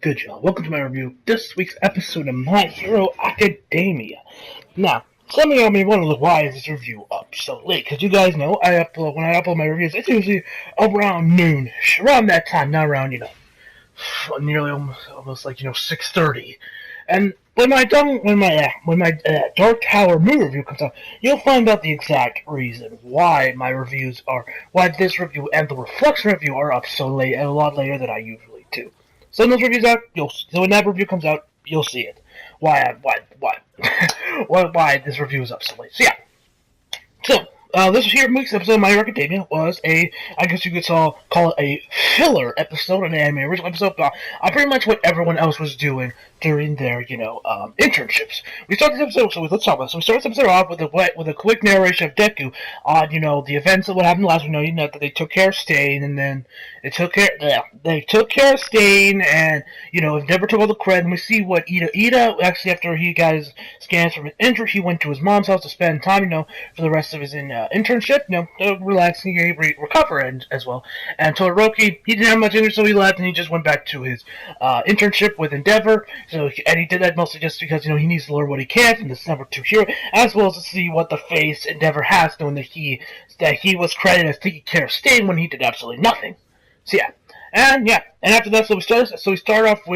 good, y'all? Welcome to my review of this week's episode of My Hero Academia. Now, some of y'all may wonder why is this review up so late? Because you guys know when I upload my reviews, it's usually around noon, around that time, not around nearly almost like 6:30. And when my Dark Tower movie review comes out, you'll find out the exact reason why why this review and the Reflection review are up so late and a lot later than I usually do. So when those reviews out, so when that review comes out, you'll see it. Why this review is up so late. So yeah. This week's episode of My Hero Academia was I guess you could call it a filler episode, an anime original episode, pretty much what everyone else was doing during their, internships. We start this episode, let's talk about it. So we start this episode off with a quick narration of Deku on, the events of what happened last week. That they took care of Stain, and then they took care of Stain, and, never took all the credit, and we see what Ida, actually, after he got his scans from his injury, he went to his mom's house to spend time, for the rest of his internship, relaxing, recover as well. And Todoroki, he didn't have much interest, so he left, and he just went back to his internship with Endeavor. And he did that mostly just because, he needs to learn what he can from this number 2 hero, as well as to see what the face Endeavor has, knowing that he was credited as taking care of Stain when he did absolutely nothing. So yeah. And after that, we start off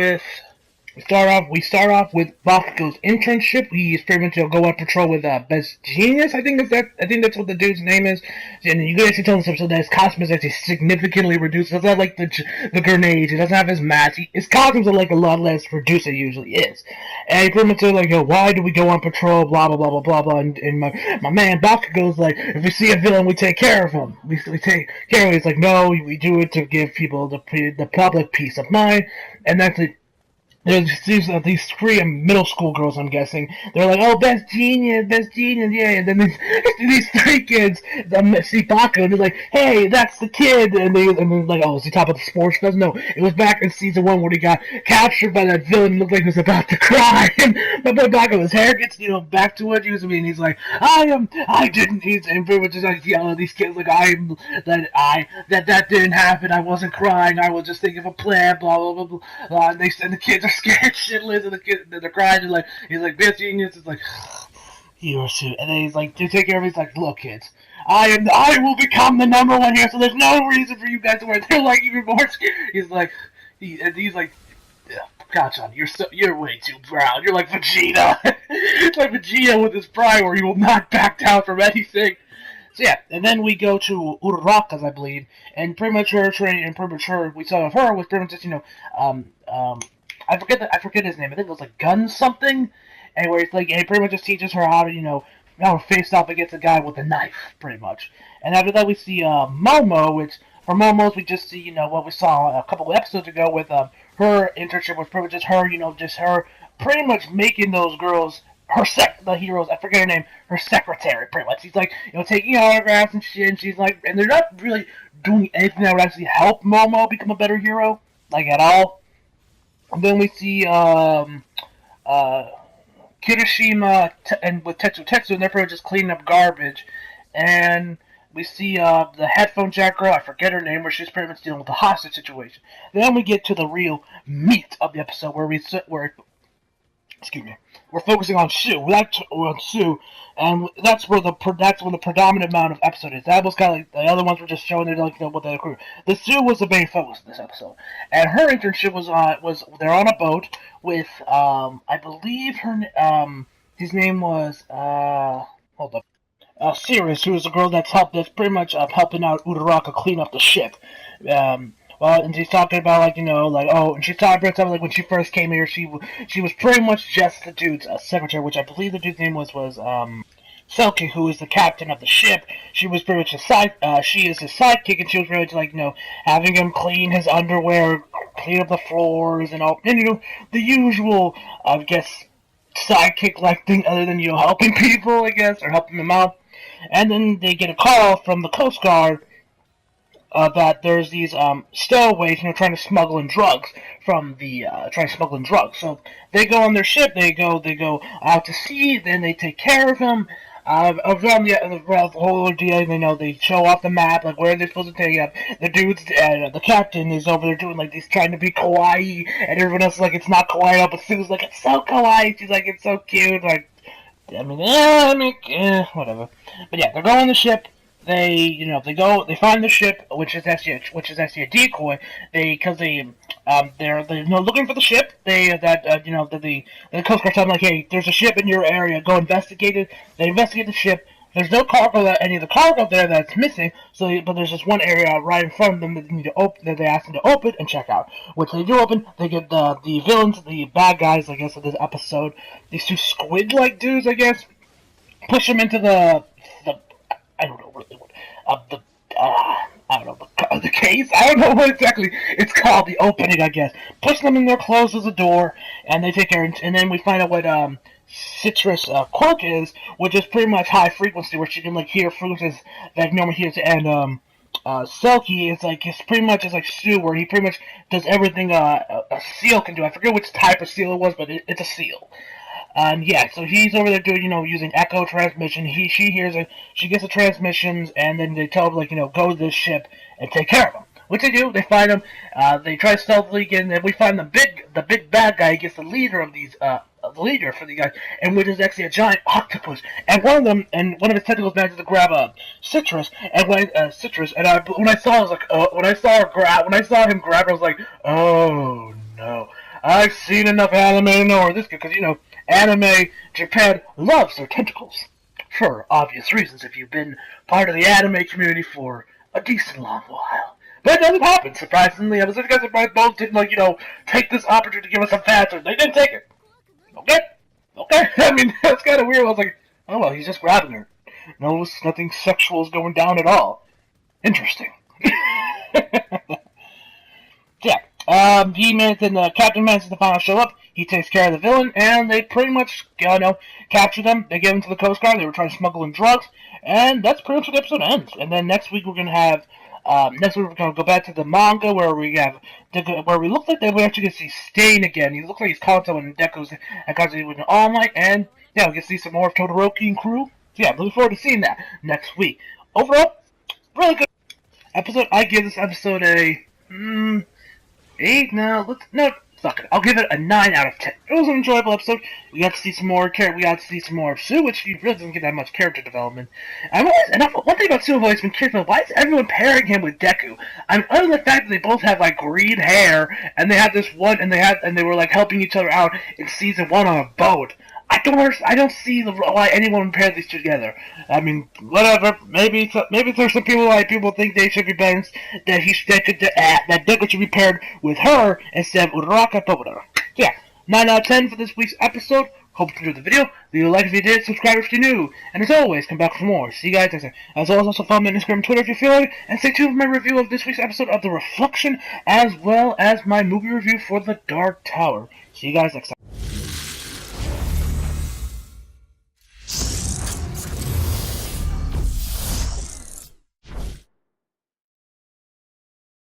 with Bakugo's internship. He's pretty much go on patrol with Best Genius. I think that's what the dude's name is. And you guys can tell in this episode that his costume is actually significantly reduced. It doesn't have like the grenades. It doesn't have his mask. His costumes are like a lot less reduced than it usually is. And he pretty much said like, why do we go on patrol? Blah blah blah blah blah blah. And my man Bakugo's like, if we see a villain, we take care of him. We take care of him. He's like, no, we do it to give people the public peace of mind. And that's it. There's these 3 middle school girls, I'm guessing. They're like, oh, best genius, yeah. And then these 3 kids see Baku, and they're like, hey, that's the kid. And they're like, oh, is he top of the sports? No, it was back in season 1 where he got captured by that villain. Looked like he was about to cry. And my boy Baku, his hair gets, back to what he used to be. And he's like, I didn't. He's and pretty much just like yelling at these kids, like, that didn't happen. I wasn't crying. I was just thinking of a plan. Blah blah blah blah. And the kids are scared shitless, and they're crying. And he's like, best genius is like, you're too. And then he's like, to take care of it, he's like, look, kids, I will become the number 1 here, so there's no reason for you guys to worry. They're like even more scared. He's like, Gotcha, you're way too proud. You're like Vegeta. It's like Vegeta with his pride, where he will not back down from anything. So yeah, and then we go to Uraraka's, I believe, and pretty much her training, and pretty much we saw of her was pretty much just, I forget his name. I think it was like Gun something. And where it's like, he pretty much just teaches her how to, how to face off against a guy with a knife, pretty much. And after that, we see Momo, which for Momo's we just see, what we saw a couple of episodes ago with her internship was pretty much just her, just her pretty much making those girls the heroes, I forget her name, her secretary, pretty much. She's like, taking autographs and shit, and she's like, and they're not really doing anything that would actually help Momo become a better hero, like at all. And then we see Kirishima and with Tetsu, and they're pretty much just cleaning up garbage. And we see the headphone jack girl, I forget her name, where she's pretty much dealing with the hostage situation. Then we get to the real meat of the episode, we're focusing on Sue. And that's where the predominant amount of episode is. That was kind of like the other ones were just showing what they accrue. The Sue was the main focus of this episode, and her internship was they're on a boat with I believe his name was Sirius, who is a girl that's pretty much helping out Uraraka clean up the ship. And she's talking about and she's talking about something like when she first came here, she was pretty much just the dude's secretary, which I believe the dude's name was Selkie, who is the captain of the ship. She was pretty much she is his sidekick, and she was really just having him clean his underwear, clean up the floors, and all, and the usual, I guess, sidekick-like thing, other than helping people, I guess, or helping them out. And then they get a call from the Coast Guard. That there's these stowaways, trying to smuggle in drugs So they go on their ship. They go out to sea. Then they take care of him. Around the whole ordeal, they show off the map, like where they're supposed to take up. The dudes, the captain is over there doing like he's trying to be kawaii, and everyone else is like it's not kawaii, but Sue's like it's so kawaii. She's like it's so cute. Like, whatever. But yeah, they're going on the ship. They find the ship, which is actually a decoy. They're looking for the ship. The Coast Guard tell them like, hey, there's a ship in your area. Go investigate it. They investigate the ship. There's no cargo, any of the cargo there that's missing. But there's just one area right in front of them that they need to open. That they ask them to open and check out. Which they do open. They get the villains, the bad guys, I guess, of this episode. These two squid-like dudes, I guess, push them into the I don't know really what I don't know the case. I don't know what exactly it's called. The opening, I guess. Push them in there, closes the door, and they take care. And then we find out what Citrus quirk is, which is pretty much high frequency, where she can like hear frequencies that no one hears. And Selkie is like pretty much like Sue, where he pretty much does everything a seal can do. I forget which type of seal it was, but it's a seal. Yeah, so he's over there doing, using echo transmission. She hears it, she gets the transmissions, and then they tell him, like, go to this ship and take care of him. Which they do. They find him. They try to stealthily get in, and we find the big bad guy. He gets the leader of these, the leader for the guys, and which is actually a giant octopus. And one of his tentacles manages to grab Citrus, and when I saw him grab her, I was like, oh no. I've seen enough anime to know where this goes, because, anime Japan loves their tentacles. For obvious reasons, if you've been part of the anime community for a decent long while. But it doesn't happen, surprisingly. I was surprised that both didn't, take this opportunity to give us a fast one. They didn't take it. Okay. I mean, that's kind of weird. I was like, oh, well, he's just grabbing her. No, nothing sexual is going down at all. Interesting. Yeah. The captain manages to finally show up. He takes care of the villain, and they pretty much, capture them. They get them to the Coast Guard. They were trying to smuggle in drugs, and that's pretty much where the episode ends. And then next week we're gonna go back to the manga where we look like we actually get to see Stain again. He looks like he's calling someone in Deku's Akashi with an All Might, and yeah, we get to see some more of Todoroki and crew. So yeah, looking forward to seeing that next week. Overall, really good episode. I give this episode a 8 now. Fuck it. I'll give it a 9 out of 10. It was an enjoyable episode. We got to see some more of Sue, which she really doesn't get that much character development. One thing about Sue I've always been curious about, why is everyone pairing him with Deku? I mean, other than the fact that they both have like green hair, and they had this one, and they were like helping each other out in season 1 on a boat. I don't see why anyone would pair these two together. I mean, whatever. Maybe there's some people think they should be better. That Deku should be paired with her instead of Uraraka, but whatever. So yeah, 9 out of 10 for this week's episode. Hope you enjoyed the video. Leave a like if you did, subscribe if you're new, and as always, come back for more. See you guys next time. As always, also follow me on Instagram and Twitter if you feel like it, and stay tuned for my review of this week's episode of The Reflection, as well as my movie review for The Dark Tower. See you guys next time.